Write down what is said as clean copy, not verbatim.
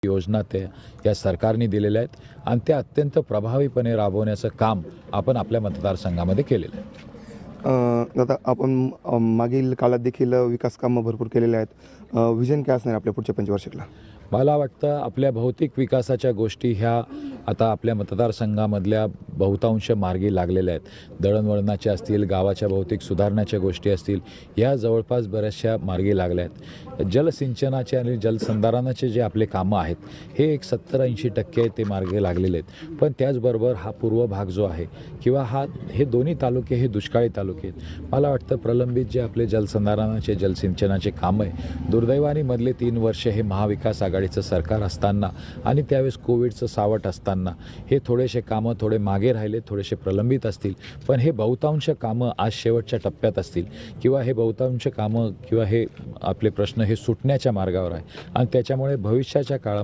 योजना या सरकारने दिलेल्या आहेत आणि त्या अत्यंत प्रभावीपणे राबवण्याचं काम आपण आपल्या मतदारसंघामध्ये केलेलं आहे. दादा, आपण मागील काळात देखील विकास कामं भरपूर केलेले आहेत. विजन काय असणार आपल्या पुढच्या पंचवार्षिकला? मला वाटतं आपल्या भौतिक विकासाच्या गोष्टी ह्या आता आपल्या मतदारसंघामधल्या बहुतांश मार्गी लागलेल्या आहेत. दळणवळणाच्या असतील, गावाच्या भौतिक सुधारण्याच्या गोष्टी असतील, या जवळपास बऱ्याचशा मार्गी लागल्या आहेत. जलसिंचनाचे आणि जलसंधारणाचे जे आपले कामं आहेत हे एक 70-80% ते मार्गी लागलेले आहेत. पण त्याचबरोबर हा पूर्व भाग जो आहे किंवा हे दोन्ही तालुके हे दुष्काळी तालुके आहेत. मला वाटतं प्रलंबित जे आपले जलसंधारणाचे जलसिंचनाचे कामं आहे, दुर्दैवाने मधले 3 वर्ष हे महाविकास आघाडीचं सरकार असताना आणि त्यावेळेस कोविडचं सावट असताना हे थोडेसे कामं थोडे मागे राहिले, थोडेसे प्रलंबित असतील. पण हे बहुतांश कामं आज शेवटच्या टप्प्यात असतील किंवा हे बहुतांश कामं किंवा हे आपले प्रश्न हे सुटण्याच्या मार्गावर आहे आणि त्याच्यामुळे भविष्याच्या काळामध्ये